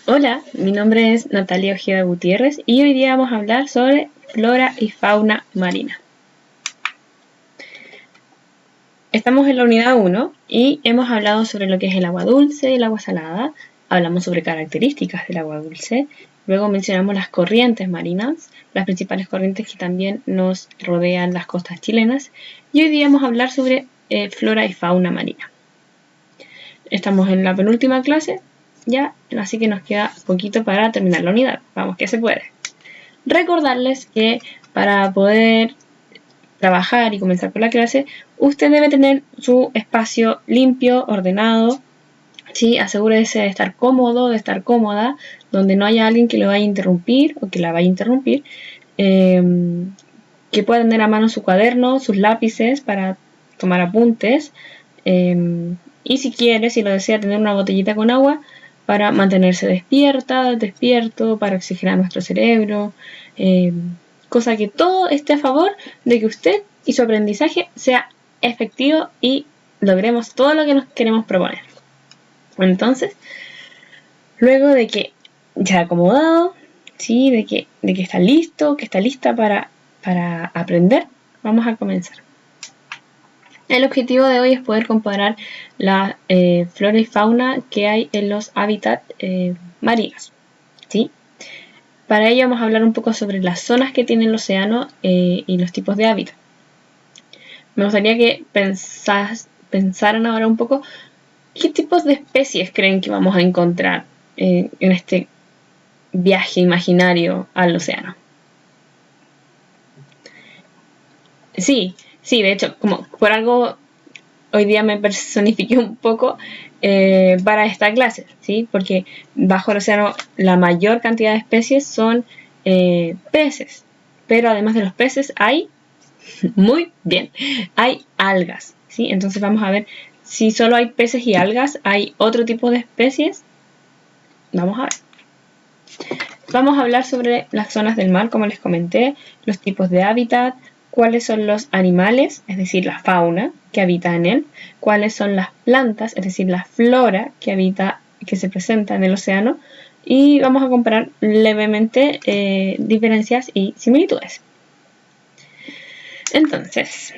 Hola, mi nombre es Natalia Ojeda Gutiérrez y hoy día vamos a hablar sobre flora y fauna marina. Estamos en la unidad 1 y hemos hablado sobre lo que es el agua dulce y el agua salada. Hablamos sobre características del agua dulce. Luego mencionamos las corrientes marinas, las principales corrientes que también nos rodean las costas chilenas. Y hoy día vamos a hablar sobre flora y fauna marina. Estamos en la penúltima clase ya, así que nos queda poquito para terminar la unidad. Vamos, que se puede. Recordarles que para poder trabajar y comenzar con la clase, usted debe tener su espacio limpio, ordenado, ¿sí? Asegúrese de estar cómodo, de estar cómoda, donde no haya alguien que lo vaya a interrumpir o que la vaya a interrumpir, que pueda tener a mano su cuaderno, sus lápices para tomar apuntes, y si quiere, si lo desea, tener una botellita con agua para mantenerse despierto, para oxigenar nuestro cerebro, cosa que todo esté a favor de que usted y su aprendizaje sea efectivo y logremos todo lo que nos queremos proponer. Entonces, luego de que ya acomodado, ¿sí? de que está listo, que está lista para aprender, vamos a comenzar. El objetivo de hoy es poder comparar la flora y fauna que hay en los hábitats marinos, ¿sí? Para ello vamos a hablar un poco sobre las zonas que tiene el océano y los tipos de hábitat. Me gustaría que pensaran ahora un poco qué tipos de especies creen que vamos a encontrar en este viaje imaginario al océano. Sí, de hecho, como por algo hoy día me personifiqué un poco para esta clase, ¿sí? Porque bajo el océano la mayor cantidad de especies son peces, pero además de los peces hay, muy bien, hay algas, ¿sí? Entonces vamos a ver si solo hay peces y algas, ¿hay otro tipo de especies? Vamos a ver. Vamos a hablar sobre las zonas del mar, como les comenté, los tipos de hábitat, cuáles son los animales, es decir, la fauna que habita en él, cuáles son las plantas, es decir, la flora que se presenta en el océano, y vamos a comparar levemente diferencias y similitudes. Entonces,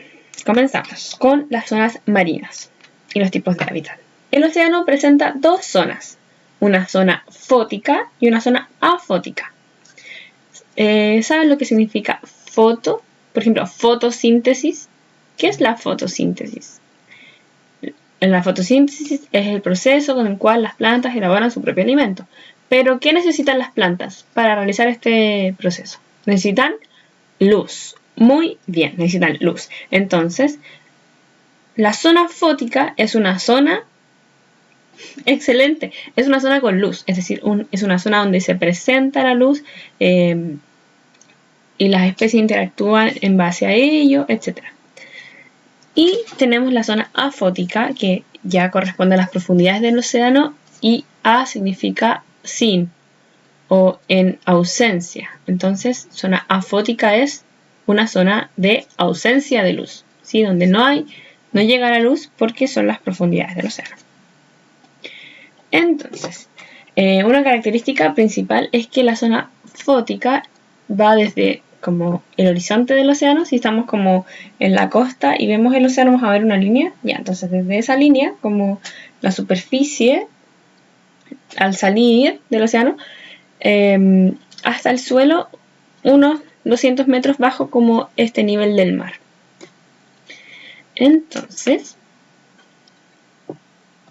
comenzamos con las zonas marinas y los tipos de hábitat. El océano presenta dos zonas, una zona fótica y una zona afótica. ¿Saben lo que significa foto? Por ejemplo, fotosíntesis. ¿Qué es la fotosíntesis? La fotosíntesis es el proceso con el cual las plantas elaboran su propio alimento. Pero, ¿qué necesitan las plantas para realizar este proceso? Necesitan luz. Muy bien, necesitan luz. Entonces, la zona fótica es una zona excelente, es una zona con luz, es decir, es una zona donde se presenta la luz y las especies interactúan en base a ello, etc. Y tenemos la zona afótica, que ya corresponde a las profundidades del océano, y A significa sin o en ausencia. Entonces, zona afótica es una zona de ausencia de luz, ¿sí? Donde no llega la luz porque son las profundidades del océano. Entonces, una característica principal es que la zona fótica va desde como el horizonte del océano. Si estamos como en la costa y vemos el océano, vamos a ver una línea. Ya, entonces desde esa línea, como la superficie al salir del océano, hasta el suelo, unos 200 metros bajo como este nivel del mar. Entonces,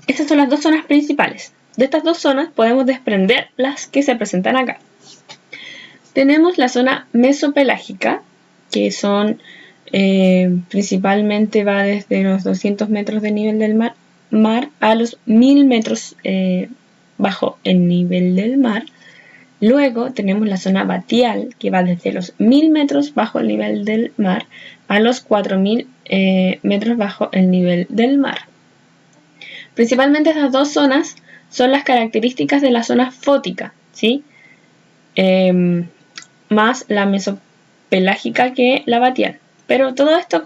estas son las dos zonas principales. De estas dos zonas podemos desprender las que se presentan acá. Tenemos la zona mesopelágica, que son principalmente va desde los 200 metros de nivel del mar a los 1000 metros bajo el nivel del mar. Luego tenemos la zona batial, que va desde los 1000 metros bajo el nivel del mar a los 4000 metros bajo el nivel del mar. Principalmente estas dos zonas son las características de la zona fótica, ¿sí? Más la mesopelágica que la batial. Pero toda esta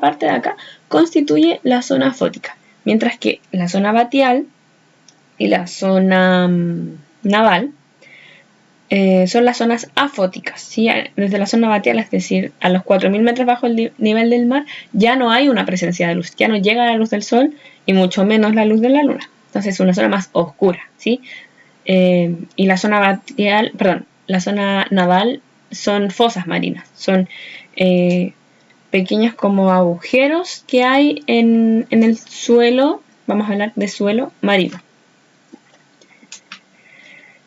parte de acá constituye la zona fótica. Mientras que la zona batial y la zona naval, son las zonas afóticas, ¿sí? Desde la zona batial, es decir, a los 4.000 metros bajo el nivel del mar, ya no hay una presencia de luz, ya no llega la luz del sol y mucho menos la luz de la luna. Entonces es una zona más oscura, ¿sí? Y la zona batial, perdón, la zona naval son fosas marinas, son pequeños como agujeros que hay en el suelo, vamos a hablar de suelo marino.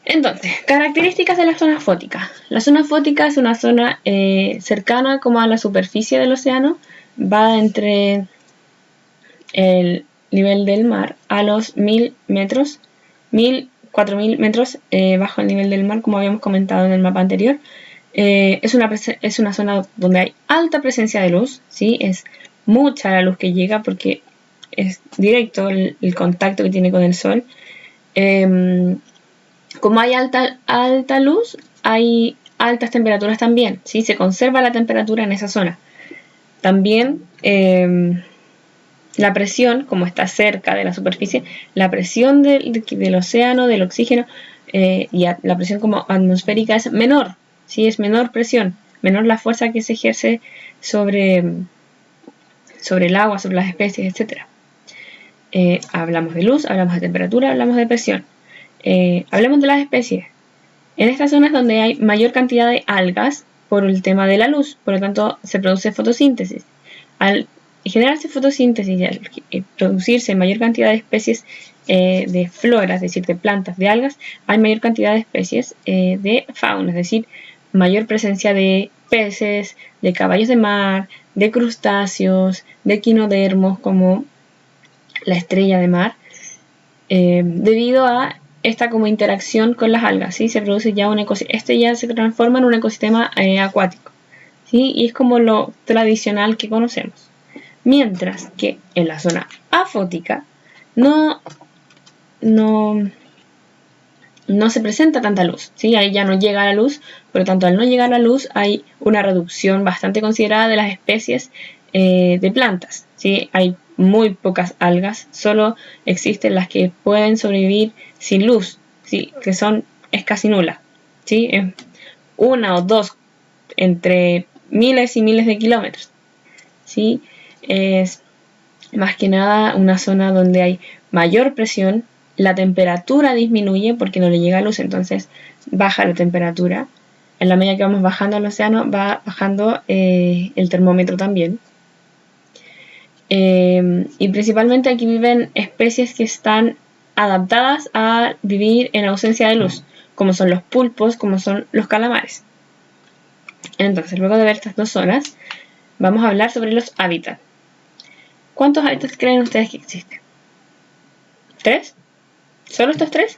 Entonces, características de la zona fótica. La zona fótica es una zona cercana como a la superficie del océano, va entre el nivel del mar a los 1.000 metros, 4.000 metros bajo el nivel del mar, como habíamos comentado en el mapa anterior. Es una zona donde hay alta presencia de luz, ¿sí? Es mucha la luz que llega porque es directo el contacto que tiene con el sol. Como hay alta luz, hay altas temperaturas también, ¿sí? Se conserva la temperatura en esa zona. También la presión, como está cerca de la superficie, la presión del océano, del oxígeno, y la presión como atmosférica es menor, ¿sí? Es menor presión, menor la fuerza que se ejerce sobre el agua, sobre las especies, etc. Hablamos de luz, hablamos de temperatura, hablamos de presión. Hablemos de las especies. En estas zonas donde hay mayor cantidad de algas por el tema de la luz, por lo tanto se produce fotosíntesis. Al generarse fotosíntesis y al producirse mayor cantidad de especies de flora, es decir, de plantas, de algas, hay mayor cantidad de especies de fauna, es decir, mayor presencia de peces, de caballos de mar, de crustáceos, de equinodermos como la estrella de mar, debido a esta como interacción con las algas, ¿sí? Se produce ya un ecosistema, este ya se transforma en un ecosistema acuático, ¿sí? Y es como lo tradicional que conocemos. Mientras que en la zona afótica no se presenta tanta luz, ¿sí? Ahí ya no llega la luz, por lo tanto al no llegar la luz hay una reducción bastante considerada de las especies de plantas, ¿sí? Hay muy pocas algas, solo existen las que pueden sobrevivir sin luz, ¿sí? Que es casi nula, ¿sí? Es una o dos entre miles y miles de kilómetros, ¿sí? Es más que nada una zona donde hay mayor presión, la temperatura disminuye porque no le llega luz, entonces baja la temperatura. En la medida que vamos bajando al océano, va bajando el termómetro también. Y principalmente aquí viven especies que están adaptadas a vivir en ausencia de luz, como son los pulpos, como son los calamares. Entonces, luego de ver estas dos zonas, vamos a hablar sobre los hábitats. ¿Cuántos hábitats creen ustedes que existen? ¿3? ¿Solo estos 3?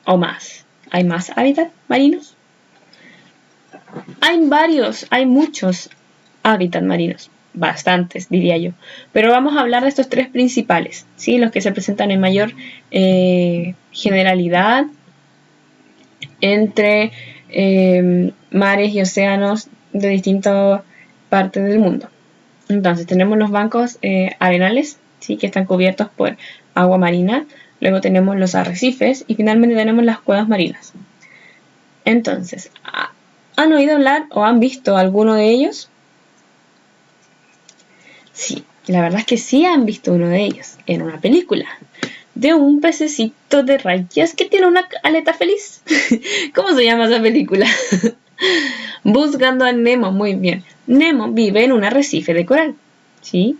¿O más? ¿Hay más hábitats marinos? Hay muchos hábitats marinos. Bastantes, diría yo. Pero vamos a hablar de estos 3 principales, ¿sí? Los que se presentan en mayor generalidad entre mares y océanos de distintas partes del mundo. Entonces tenemos los bancos arenales, ¿sí? Que están cubiertos por agua marina. Luego tenemos los arrecifes y finalmente tenemos las cuevas marinas. Entonces, ¿han oído hablar o han visto alguno de ellos? Sí, la verdad es que sí han visto uno de ellos en una película de un pececito de rayas que tiene una aleta feliz. ¿Cómo se llama esa película? Buscando a Nemo, muy bien. Nemo vive en un arrecife de coral, ¿sí?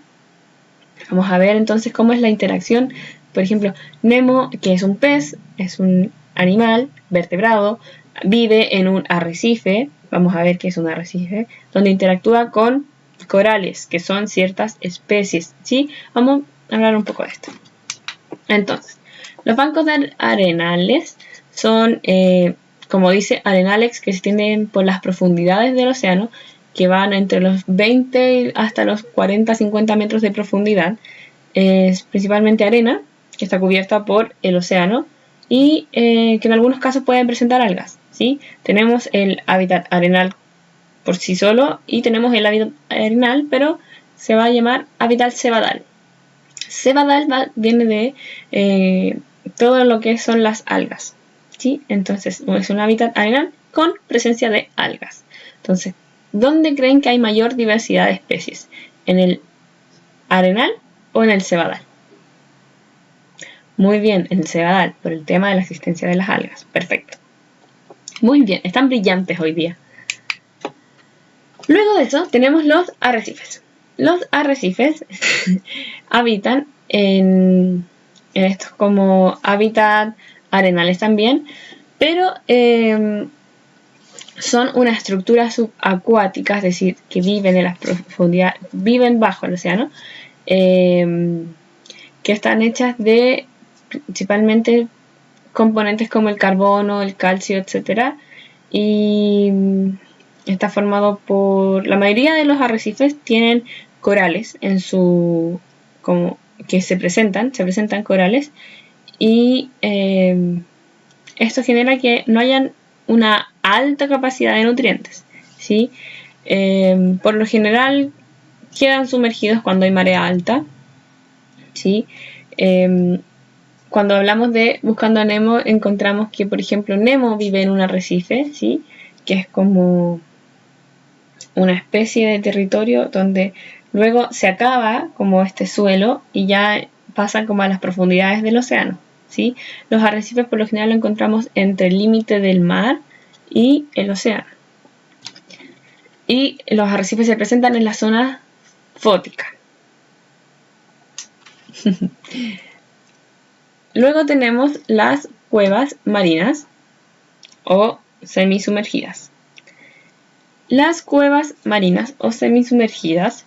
Vamos a ver entonces cómo es la interacción. Por ejemplo, Nemo, que es un pez, es un animal vertebrado, vive en un arrecife. Vamos a ver qué es un arrecife, donde interactúa con corales, que son ciertas especies, ¿sí? Vamos a hablar un poco de esto. Entonces, los bancos de arenales son, como dice, arenales que se extienden por las profundidades del océano, que van entre los 20 hasta los 40-50 metros de profundidad. Es principalmente arena, que está cubierta por el océano, y que en algunos casos pueden presentar algas, ¿sí? Tenemos el hábitat arenal por sí solo y tenemos el hábitat arenal, pero se va a llamar hábitat cebadal. Cebadal viene de todo lo que son las algas, ¿sí? Entonces es un hábitat arenal con presencia de algas. Entonces, ¿dónde creen que hay mayor diversidad de especies? ¿En el arenal o en el cebadal? Muy bien, en el cebadal, por el tema de la existencia de las algas. Perfecto. Muy bien, están brillantes hoy día. Luego de eso tenemos los arrecifes. Los arrecifes habitan en estos como hábitat arenales también, pero son una estructura subacuática, es decir, que viven en las profundidades, viven bajo el océano, que están hechas de principalmente componentes como el carbono, el calcio, etc. Y está formado por... La mayoría de los arrecifes tienen corales en su... como que se presentan corales, y esto genera que no hayan una alta capacidad de nutrientes, ¿sí? Por lo general quedan sumergidos cuando hay marea alta, ¿sí? Cuando hablamos de Buscando a Nemo, encontramos que, por ejemplo, Nemo vive en un arrecife, ¿sí? Que es como una especie de territorio donde luego se acaba como este suelo y ya pasan como a las profundidades del océano, ¿sí? Los arrecifes por lo general lo encontramos entre el límite del mar y el océano. Y los arrecifes se presentan en la zona fótica. Luego tenemos las cuevas marinas o semisumergidas. Las cuevas marinas o semisumergidas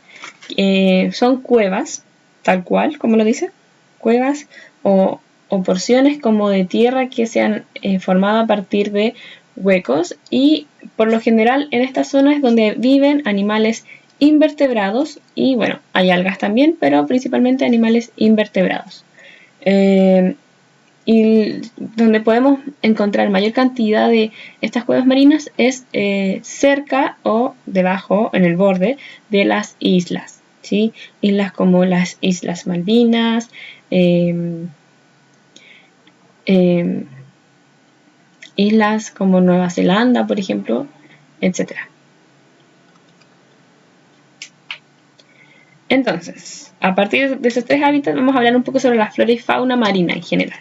son cuevas, tal cual, como lo dice, cuevas o porciones como de tierra que se han formado a partir de huecos, y por lo general en esta zona es donde viven animales invertebrados y bueno, hay algas también, pero principalmente animales invertebrados. Y donde podemos encontrar mayor cantidad de estas cuevas marinas es cerca o debajo, en el borde de las islas, ¿sí? Islas como las Islas Malvinas, islas como Nueva Zelanda, por ejemplo, etc. Entonces, a partir de esos tres hábitats vamos a hablar un poco sobre la flora y fauna marina en general.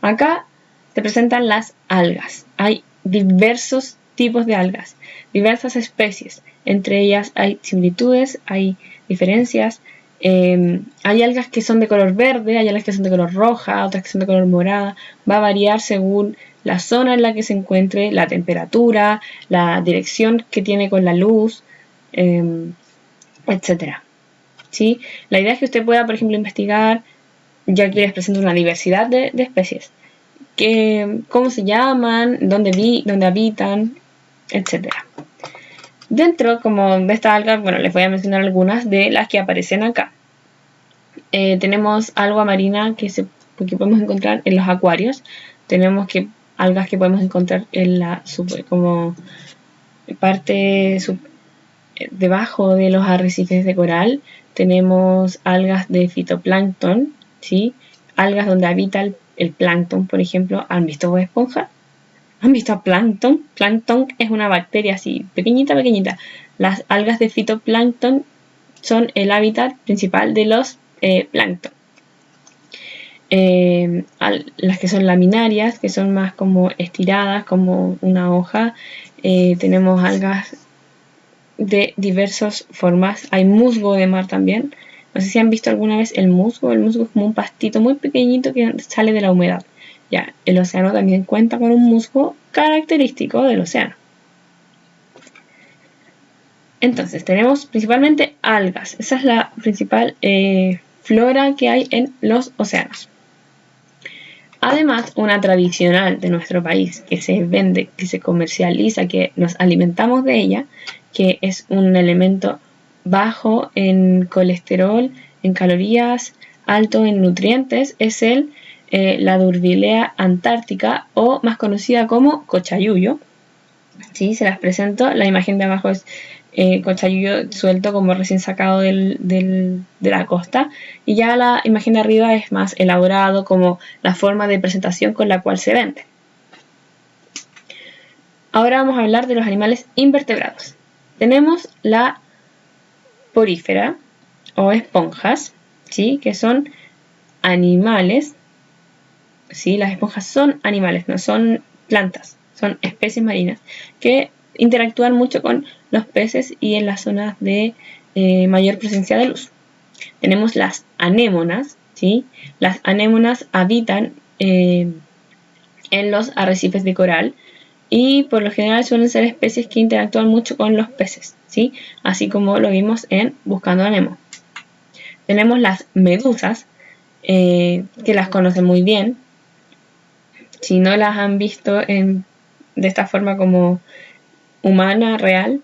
Acá se presentan las algas. Hay diversos tipos de algas, diversas especies. Entre ellas hay similitudes, hay diferencias. Hay algas que son de color verde, hay algas que son de color roja, otras que son de color morada. Va a variar según la zona en la que se encuentre, la temperatura, la dirección que tiene con la luz, etc. ¿Sí? La idea es que usted pueda, por ejemplo, investigar, ya que les presento una diversidad de especies, cómo se llaman, dónde habitan, etc. Dentro, como de esta alga, bueno, les voy a mencionar algunas de las que aparecen acá. Tenemos alga marina que podemos encontrar en los acuarios. Tenemos algas que podemos encontrar en la como parte debajo de los arrecifes de coral. Tenemos algas de fitoplancton, ¿sí? Algas donde habita el plancton, por ejemplo. ¿Han visto Bob Esponja? ¿Han visto plancton? Plancton es una bacteria así, pequeñita. Las algas de fitoplancton son el hábitat principal de los plancton. Las que son laminarias, que son más como estiradas, como una hoja. Tenemos algas de diversas formas. Hay musgo de mar también. No sé si han visto alguna vez el musgo. El musgo es como un pastito muy pequeñito que sale de la humedad. Ya, el océano también cuenta con un musgo característico del océano. Entonces, tenemos principalmente algas. Esa es la principal flora que hay en los océanos. Además, una tradicional de nuestro país que se vende, que se comercializa, que nos alimentamos de ella, que es un elemento bajo en colesterol, en calorías, alto en nutrientes, es la Durvillea antártica, o más conocida como cochayuyo. ¿Sí? Se las presento. La imagen de abajo es cochayuyo suelto, como recién sacado de la costa, y ya la imagen de arriba es más elaborado, como la forma de presentación con la cual se vende. Ahora vamos a hablar de los animales invertebrados. Tenemos la porífera o esponjas, ¿sí? Que son animales, ¿sí? Las esponjas son animales, no son plantas, son especies marinas que interactúan mucho con los peces y en las zonas de mayor presencia de luz. Tenemos las anémonas, ¿sí? Las anémonas habitan en los arrecifes de coral y por lo general suelen ser especies que interactúan mucho con los peces, ¿sí? Así como lo vimos en Buscando a Nemo. Tenemos las medusas, que las conocen muy bien. Si no las han visto de esta forma como humana, real,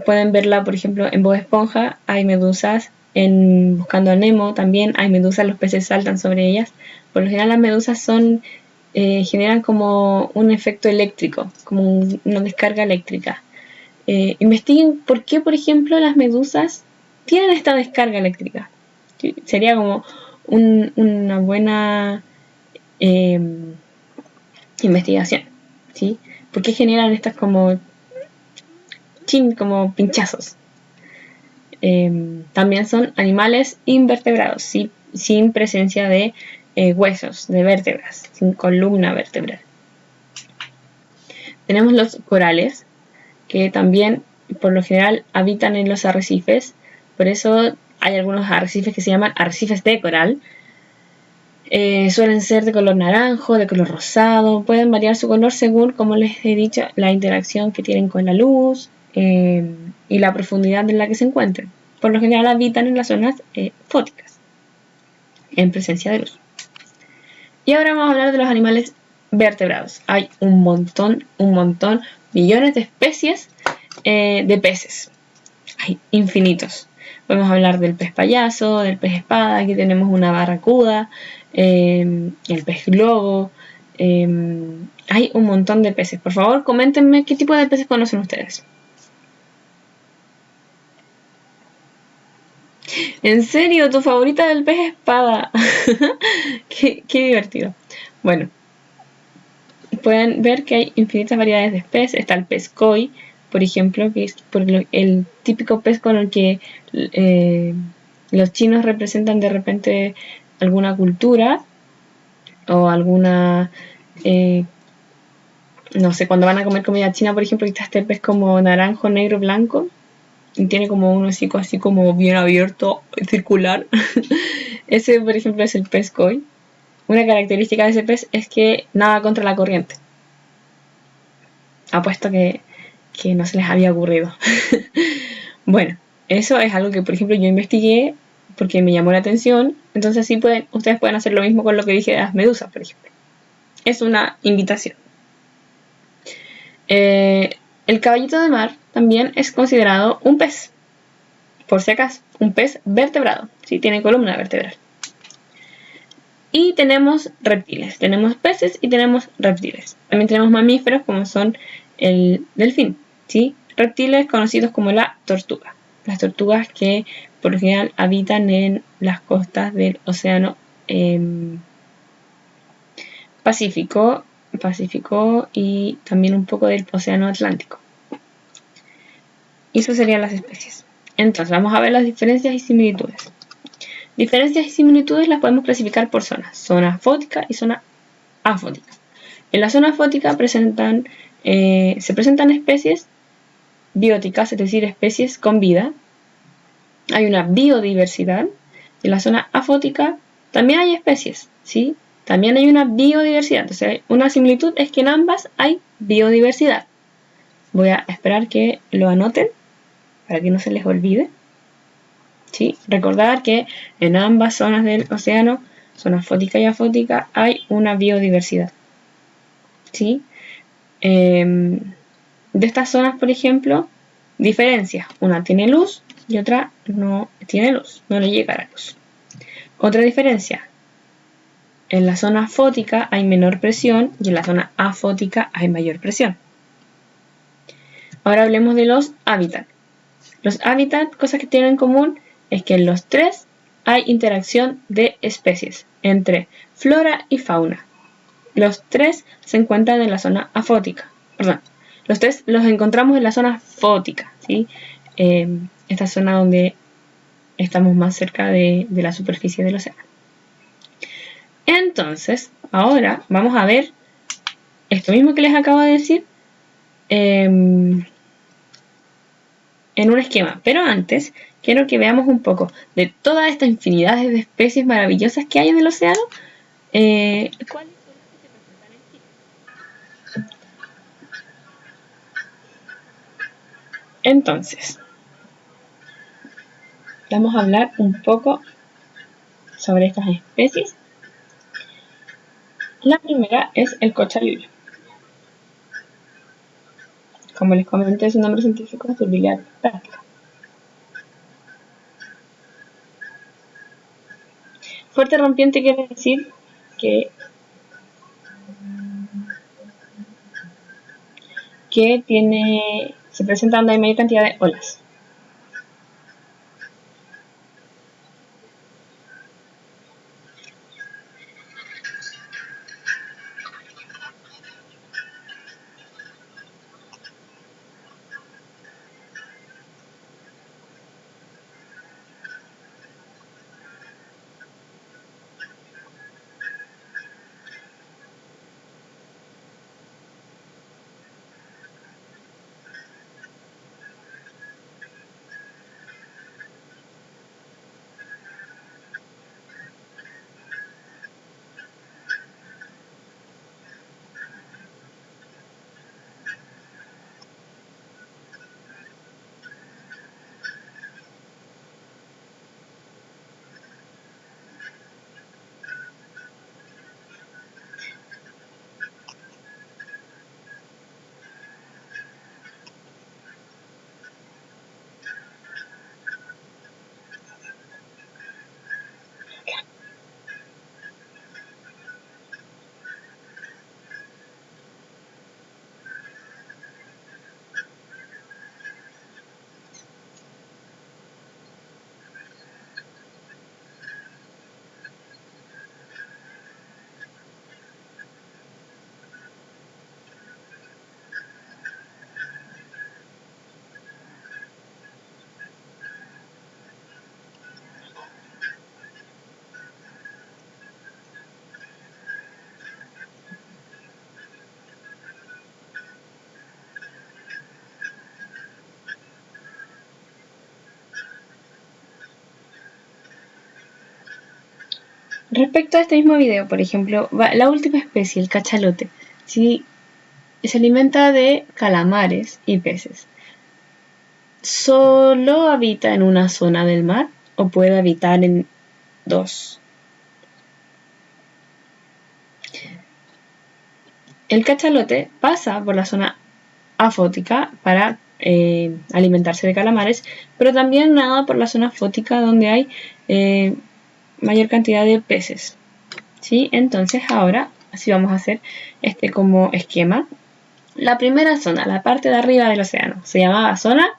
pueden verla, por ejemplo, en Bob Esponja hay medusas, en Buscando a Nemo también hay medusas, los peces saltan sobre ellas. Por lo general las medusas generan como un efecto eléctrico, como una descarga eléctrica. Investiguen por qué, por ejemplo, las medusas tienen esta descarga eléctrica. Sería como una buena investigación, ¿sí? ¿Por qué generan estas como pinchazos? También son animales invertebrados, ¿sí? Sin presencia de huesos, de vértebras, sin columna vertebral. Tenemos los corales, que también por lo general habitan en los arrecifes, por eso hay algunos arrecifes que se llaman arrecifes de coral. Suelen ser de color naranjo, de color rosado, pueden variar su color según, como les he dicho, la interacción que tienen con la luz y la profundidad en la que se encuentren. Por lo general habitan en las zonas fóticas, en presencia de luz. Y ahora vamos a hablar de los animales vertebrados. Hay un montón, millones de especies de peces. Hay infinitos. Podemos hablar del pez payaso, del pez espada, aquí tenemos una barracuda, el pez globo. Hay un montón de peces. Por favor, coméntenme qué tipo de peces conocen ustedes. ¿En serio? ¿Tu favorita del pez espada? qué divertido. Bueno, pueden ver que hay infinitas variedades de peces. Está el pez koi, por ejemplo, que es el típico pez con el que los chinos representan de repente alguna cultura o alguna, no sé, cuando van a comer comida china, por ejemplo, está este pez como naranjo, negro, blanco y tiene como un hocico así como bien abierto, circular. Ese, por ejemplo, es el pez koi. Una característica de ese pez es que nada contra la corriente. Apuesto que no se les había ocurrido. Bueno, eso es algo que, por ejemplo, yo investigué porque me llamó la atención. Entonces sí ustedes pueden hacer lo mismo con lo que dije de las medusas, por ejemplo. Es una invitación. El caballito de mar también es considerado un pez. Por si acaso, un pez vertebrado. Sí, tiene columna vertebral. Y tenemos reptiles. Tenemos peces y tenemos reptiles. También tenemos mamíferos como son el delfín, ¿sí? Reptiles conocidos como la tortuga. Las tortugas que por lo general habitan en las costas del océano Pacífico y también un poco del océano Atlántico. Y eso serían las especies. Entonces vamos a ver las diferencias y similitudes. Diferencias y similitudes las podemos clasificar por zonas. Zona fótica y zona afótica. En la zona fótica se presentan especies bióticas, es decir, especies con vida. Hay una biodiversidad. En la zona afótica también hay especies, ¿sí? También hay una biodiversidad. Entonces, una similitud es que en ambas hay biodiversidad. Voy a esperar que lo anoten para que no se les olvide. ¿Sí? Recordar que en ambas zonas del océano, zona fótica y afótica, hay una biodiversidad. ¿Sí? De estas zonas, por ejemplo, diferencias. Una tiene luz y otra no tiene luz, no le llega la luz. Otra diferencia. En la zona fótica hay menor presión y en la zona afótica hay mayor presión. Ahora hablemos de los hábitats. Los hábitats, cosas que tienen en común, es que en los tres hay interacción de especies entre flora y fauna. Los tres se encuentran en la zona afótica. Perdón, Los tres los encontramos en la zona fótica, ¿sí? Esta zona donde estamos más cerca de la superficie del océano. Entonces, ahora vamos a ver esto mismo que les acabo de decir en un esquema. Pero antes, quiero que veamos un poco de todas estas infinidades de especies maravillosas que hay en el océano. ¿Cuáles son las que se presentan en Chile? Entonces, vamos a hablar un poco sobre estas especies. La primera es el cochalillo. Como les comenté, su nombre científico es Turbilia práctica. Fuerte rompiente quiere decir que se presenta donde hay mayor cantidad de olas. Respecto a este mismo video, por ejemplo, la última especie, el cachalote, ¿sí? Se alimenta de calamares y peces. ¿Solo habita en una zona del mar o puede habitar en dos? El cachalote pasa por la zona afótica para alimentarse de calamares, pero también nada por la zona fótica donde hay mayor cantidad de peces. ¿Sí? Entonces ahora así vamos a hacer este como esquema. La primera zona, la parte de arriba del océano, se llamaba zona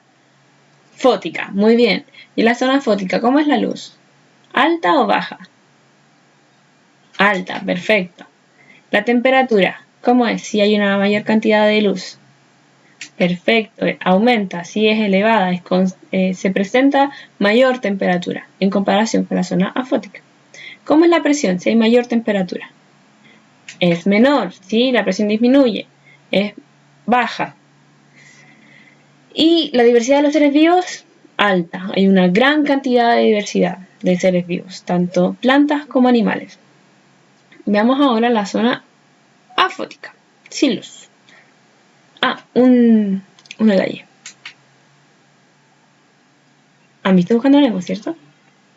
fótica. Muy bien. ¿Y la zona fótica cómo es la luz? ¿Alta o baja? Alta, perfecto. La temperatura, ¿cómo es? Si hay una mayor cantidad de luz. Perfecto, aumenta, si es elevada, se presenta mayor temperatura en comparación con la zona afótica. ¿Cómo es la presión? Si hay mayor temperatura. Es menor, ¿sí? La presión disminuye, es baja. Y la diversidad de los seres vivos, alta. Hay una gran cantidad de diversidad de seres vivos, tanto plantas como animales. Veamos ahora la zona afótica, sin luz. Un detalle. ¿Han visto Buscando Nemo, cierto?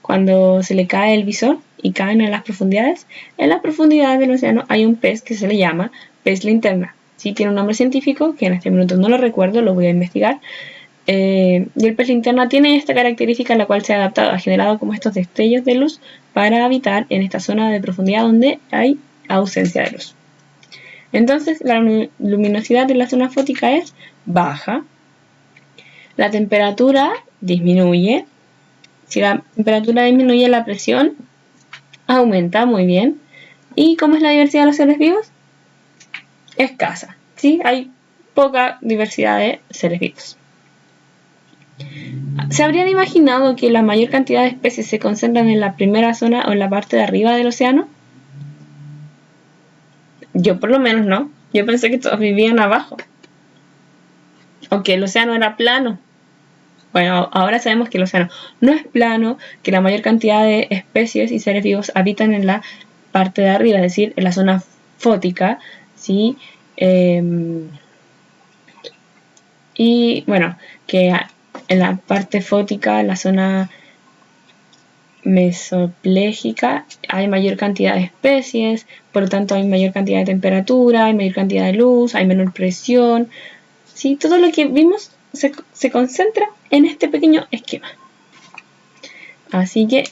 Cuando se le cae el visor y caen en las profundidades del océano hay un pez que se le llama pez linterna. Sí, tiene un nombre científico que en este momento no lo recuerdo, lo voy a investigar. Y el pez linterna tiene esta característica en la cual se ha adaptado, ha generado como estos destellos de luz para habitar en esta zona de profundidad donde hay ausencia de luz. Entonces la luminosidad de la zona fótica es baja. La temperatura disminuye. Si la temperatura disminuye, la presión aumenta, muy bien. ¿Y cómo es la diversidad de los seres vivos? Escasa, ¿sí? Hay poca diversidad de seres vivos. ¿Se habrían imaginado que la mayor cantidad de especies se concentran en la primera zona o en la parte de arriba del océano? Yo por lo menos no. Yo pensé que todos vivían abajo. O que el océano era plano. Bueno, ahora sabemos que el océano no es plano, que la mayor cantidad de especies y seres vivos habitan en la parte de arriba, es decir, en la zona fótica, ¿sí? Y bueno, que en la parte fótica, en la zona mesoplégica, hay mayor cantidad de especies, por lo tanto hay mayor cantidad de temperatura, hay mayor cantidad de luz, hay menor presión, ¿sí? Todo lo que vimos se concentra en este pequeño esquema. Así que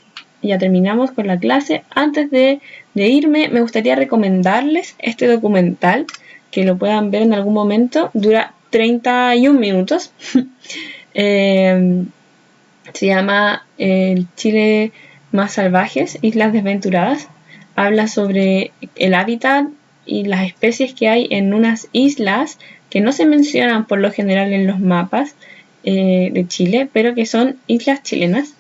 ya terminamos con la clase. Antes de irme, me gustaría recomendarles este documental, que lo puedan ver en algún momento. Dura 31 minutos. Se llama El Chile más salvajes, Islas Desventuradas. Habla sobre el hábitat y las especies que hay en unas islas que no se mencionan por lo general en los mapas de Chile, pero que son islas chilenas.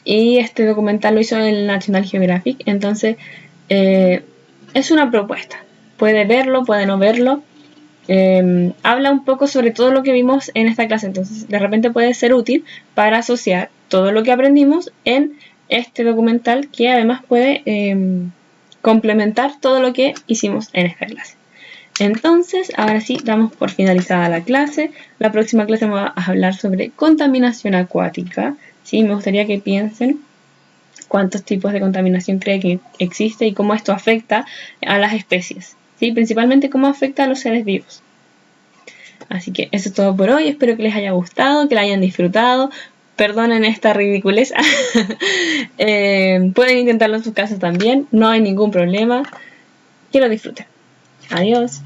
Y este documental lo hizo el National Geographic, entonces es una propuesta. Puede verlo, puede no verlo. Habla un poco sobre todo lo que vimos en esta clase, entonces de repente puede ser útil para asociar todo lo que aprendimos en este documental, que además puede complementar todo lo que hicimos en esta clase. Entonces, ahora sí, damos por finalizada la clase. La próxima clase vamos a hablar sobre contaminación acuática. ¿Sí? Me gustaría que piensen cuántos tipos de contaminación creen que existe y cómo esto afecta a las especies. ¿Sí? Principalmente cómo afecta a los seres vivos. Así que eso es todo por hoy. Espero que les haya gustado, que la hayan disfrutado. Perdonen esta ridiculez. Pueden intentarlo en sus casas también. No hay ningún problema. Que lo disfruten. Adiós.